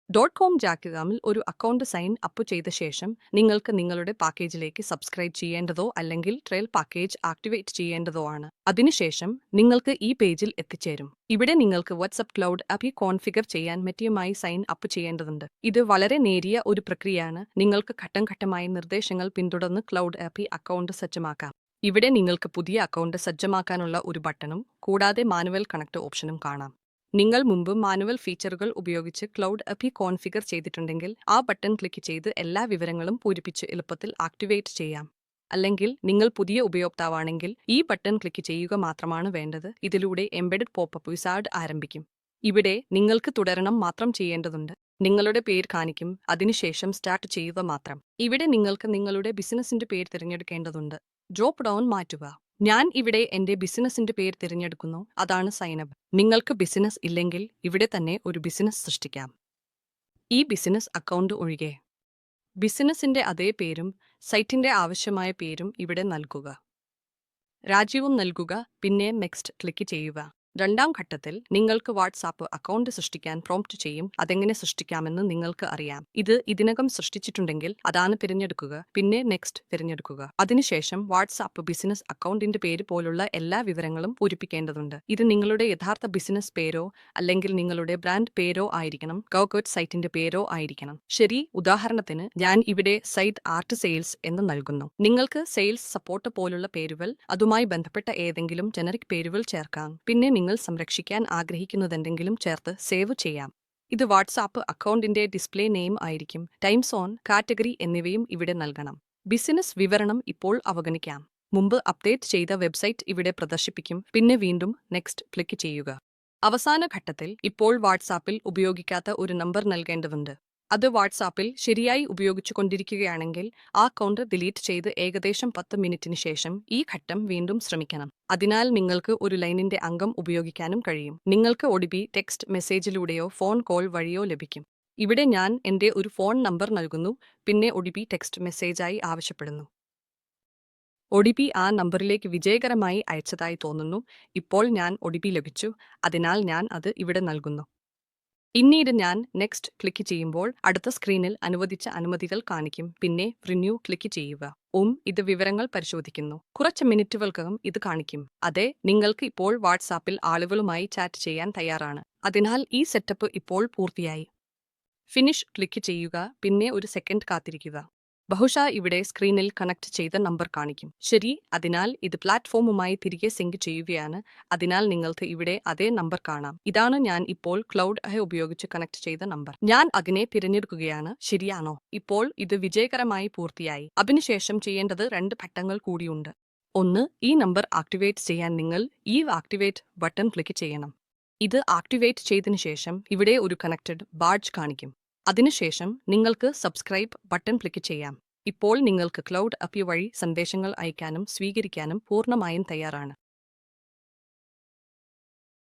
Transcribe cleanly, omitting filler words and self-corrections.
.com ജാക്കിൽ ഒരു account sign up ചെയ്ത ശേഷം നിങ്ങൾക്ക് നിങ്ങളുടെ പാക്കേജിലേക്ക് സബ്സ്ക്രൈബ് ചെയ്യേണ്ടതോ അല്ലെങ്കിൽ ട്രയൽ പാക്കേജ് ആക്ടിവേറ്റ് ചെയ്യേണ്ടതോ ആണ്. അതിനുശേഷം നിങ്ങൾക്ക് ഈ പേജിൽ എത്തിച്ചേരും. ഇവിടെ നിങ്ങൾക്ക് വാട്സ്ആപ്പ് ക്ലൗഡ് ആപ്പ് കോൺഫിഗർ ചെയ്യാൻ മറ്റുമായി സൈൻ അപ്പ് ചെയ്യേണ്ടതുണ്ട്. ഇത് വളരെ നേരിയ ഒരു പ്രക്രിയയാണ്. നിങ്ങൾക്ക് ഘട്ടം ഘട്ടമായി നിർദ്ദേശങ്ങൾ പിന്തുടർന്ന് ക്ലൗഡ് ആപ്പ് അക്കൗണ്ട് സജ്ജമാക്കാം. ഇവിടെ നിങ്ങൾക്ക് പുതിയ അക്കൗണ്ട് സജ്ജമാക്കാനുള്ള ഒരു ബട്ടണും കൂടാതെ മാനുവൽ കണക്ട് ഓപ്ഷനും കാണാം. നിങ്ങൾ മുമ്പ് മാനുവൽ ഫീച്ചറുകൾ ഉപയോഗിച്ച് ക്ലൗഡ് ആപ്പ് കോൺഫിഗർ ചെയ്തിട്ടുണ്ടെങ്കിൽ ആ ബട്ടൺ ക്ലിക്ക് ചെയ്ത് എല്ലാ വിവരങ്ങളും പൂരിപ്പിച്ച് എളുപ്പത്തിൽ ആക്ടിവേറ്റ് ചെയ്യാം. അല്ലെങ്കിൽ നിങ്ങൾ പുതിയ ഉപയോക്താവാണെങ്കിൽ ഈ ബട്ടൺ ക്ലിക്ക് ചെയ്യുക മാത്രമാണ് വേണ്ടത്. ഇതിലൂടെ എംബെഡഡ് പോപ്പപ്പ് വിസാർഡ് ആരംഭിക്കും. ഇവിടെ നിങ്ങൾക്ക് തുടരണം മാത്രം ചെയ്യേണ്ടതുണ്ട്. നിങ്ങളുടെ പേര് കാണിക്കും, അതിനുശേഷം സ്റ്റാർട്ട് ചെയ്യുക മാത്രം. ഇവിടെ നിങ്ങൾക്ക് നിങ്ങളുടെ ബിസിനസിന്റെ പേര് തിരഞ്ഞെടുക്കേണ്ടതുണ്ട്. ഡ്രോപ്പ് ഡൗൺ മാറ്റുക. ഞാൻ ഇവിടെ എന്റെ ബിസിനസിന്റെ പേര് തിരഞ്ഞെടുക്കുന്നു, അതാണ് സൈനബ്. നിങ്ങൾക്ക് ബിസിനസ് ഇല്ലെങ്കിൽ ഇവിടെ തന്നെ ഒരു ബിസിനസ് സൃഷ്ടിക്കാം. ഈ ബിസിനസ് അക്കൗണ്ട് ഒഴികെ ബിസിനസിന്റെ അതേ പേരും സൈറ്റിന്റെ ആവശ്യമായ പേരും ഇവിടെ നൽകുക. രാജ്യവും നൽകുക, പിന്നെ നെക്സ്റ്റ് ക്ലിക്ക് ചെയ്യുക. രണ്ടാം ഘട്ടത്തിൽ നിങ്ങൾക്ക് വാട്സാപ്പ് അക്കൗണ്ട് സൃഷ്ടിക്കാൻ പ്രോംപ്റ്റ് ചെയ്യും. അതെങ്ങനെ സൃഷ്ടിക്കാമെന്ന് നിങ്ങൾക്ക് അറിയാം. ഇത് ഇതിനകം സൃഷ്ടിച്ചിട്ടുണ്ടെങ്കിൽ അതാണ് തിരഞ്ഞെടുക്കുക, പിന്നെ നെക്സ്റ്റ് തിരഞ്ഞെടുക്കുക. അതിനുശേഷം വാട്സാപ്പ് ബിസിനസ് അക്കൗണ്ടിന്റെ പേര് പോലുള്ള എല്ലാ വിവരങ്ങളും പൂരിപ്പിക്കേണ്ടതുണ്ട്. ഇത് നിങ്ങളുടെ യഥാർത്ഥ ബിസിനസ് പേരോ അല്ലെങ്കിൽ നിങ്ങളുടെ ബ്രാൻഡ് പേരോ ആയിരിക്കണം. ഗോഗോട്ട് സൈറ്റിന്റെ പേരോ ആയിരിക്കണം. ശരി, ഉദാഹരണത്തിന് ഞാൻ ഇവിടെ സൈറ്റ് ആർട്ട് സെയിൽസ് എന്ന് നൽകുന്നു. നിങ്ങൾക്ക് സെയിൽസ് സപ്പോർട്ട് പോലുള്ള പേരുകൾ, അതുമായി ബന്ധപ്പെട്ട ഏതെങ്കിലും ജനറിക് പേരുകൾ ചേർക്കാം. പിന്നെ നിങ്ങൾ സംരക്ഷിക്കാൻ ആഗ്രഹിക്കുന്നതെന്തെങ്കിലും ചേർത്ത് സേവ് ചെയ്യാം. ഇത് വാട്സാപ്പ് അക്കൗണ്ടിന്റെ ഡിസ്പ്ലേ നെയിം ആയിരിക്കും. ടൈം സോൺ, കാറ്റഗറി എന്നിവയും ഇവിടെ നൽകണം. ബിസിനസ് വിവരണം ഇപ്പോൾ അവഗണിക്കാം. മുമ്പ് അപ്ഡേറ്റ് ചെയ്ത വെബ്സൈറ്റ് ഇവിടെ പ്രദർശിപ്പിക്കും. പിന്നെ വീണ്ടും നെക്സ്റ്റ് ക്ലിക്ക് ചെയ്യുക. അവസാന ഘട്ടത്തിൽ ഇപ്പോൾ വാട്സാപ്പിൽ ഉപയോഗിക്കാത്ത ഒരു നമ്പർ നൽകേണ്ടതുണ്ട്. അത് വാട്സാപ്പിൽ ശരിയായി ഉപയോഗിച്ചുകൊണ്ടിരിക്കുകയാണെങ്കിൽ ആ അക്കൗണ്ട് ഡിലീറ്റ് ചെയ്ത് ഏകദേശം 10 മിനിറ്റിന് ശേഷം ഈ ഘട്ടം വീണ്ടും ശ്രമിക്കണം. അതിനാൽ നിങ്ങൾക്ക് ഒരു ലൈനിന്റെ അംഗം ഉപയോഗിക്കാനും കഴിയും. നിങ്ങൾക്ക് ഒടിപി ടെക്സ്റ്റ് മെസ്സേജിലൂടെയോ ഫോൺ കോൾ വഴിയോ ലഭിക്കും. ഇവിടെ ഞാൻ എന്റെ ഒരു ഫോൺ നമ്പർ നൽകുന്നു, പിന്നെ ഒടിപി ടെക്സ്റ്റ് മെസ്സേജായി ആവശ്യപ്പെടുന്നു. ഒടിപി ആ നമ്പറിലേക്ക് വിജയകരമായി അയച്ചതായി തോന്നുന്നു. ഇപ്പോൾ ഞാൻ ഒടിപി ലഭിച്ചു, അതിനാൽ ഞാൻ അത് ഇവിടെ നൽകുന്നു. പിന്നീട് ഞാൻ നെക്സ്റ്റ് ക്ലിക്ക് ചെയ്യുമ്പോൾ അടുത്ത സ്ക്രീനിൽ അനുവദിച്ച അനുമതികൾ കാണിക്കും. പിന്നെ റിന്യൂ ക്ലിക്ക് ചെയ്യുക. ഇത് വിവരങ്ങൾ പരിശോധിക്കുന്നു. കുറച്ച് മിനിറ്റുകൾക്കകം ഇത് കാണിക്കും. അതെ, നിങ്ങൾക്ക് ഇപ്പോൾ വാട്സാപ്പിൽ ആളുകളുമായി ചാറ്റ് ചെയ്യാൻ തയ്യാറാണ്. അതിനാൽ ഈ സെറ്റപ്പ് ഇപ്പോൾ പൂർത്തിയായി. ഫിനിഷ് ക്ലിക്ക് ചെയ്യുക, പിന്നെ ഒരു സെക്കൻഡ് കാത്തിരിക്കുക. ബഹുശാ ഇവിടെ സ്ക്രീനിൽ കണക്ട് ചെയ്ത നമ്പർ കാണിക്കും. ശരി, അതിനാൽ ഇത് പ്ലാറ്റ്ഫോമുമായി തിരികെ സിങ്ക് ചെയ്യുകയാണ്. അതിനാൽ നിങ്ങൾക്ക് ഇവിടെ അതേ നമ്പർ കാണാം. ഇതാണ് ഞാൻ ഇപ്പോൾ ക്ലൗഡ് ഉപയോഗിച്ച് കണക്ട് ചെയ്ത നമ്പർ. ഞാൻ അതിനെ തിരഞ്ഞെടുക്കുകയാണ്. ശരിയാണോ? ഇപ്പോൾ ഇത് വിജയകരമായി പൂർത്തിയായി. അതിനുശേഷം ചെയ്യേണ്ടത് 2 ഘട്ടങ്ങൾ കൂടിയുണ്ട്. ഒന്ന്, ഈ നമ്പർ ആക്ടിവേറ്റ് ചെയ്യാൻ നിങ്ങൾ ഈ ആക്ടിവേറ്റ് ബട്ടൺ ക്ലിക്ക് ചെയ്യണം. ഇത് ആക്ടിവേറ്റ് ചെയ്തതിനു ശേഷം ഇവിടെ ഒരു കണക്റ്റഡ് ബാഡ്ജ് കാണിക്കും. അതിനുശേഷം നിങ്ങൾക്ക് സബ്സ്ക്രൈബ് ബട്ടൺ ക്ലിക്ക് ചെയ്യാം. ഇപ്പോൾ നിങ്ങൾക്ക് ക്ലൗഡ് ആപ്പ് വഴി സന്ദേശങ്ങൾ അയക്കാനും സ്വീകരിക്കാനും പൂർണ്ണമായും തയ്യാറാണ്.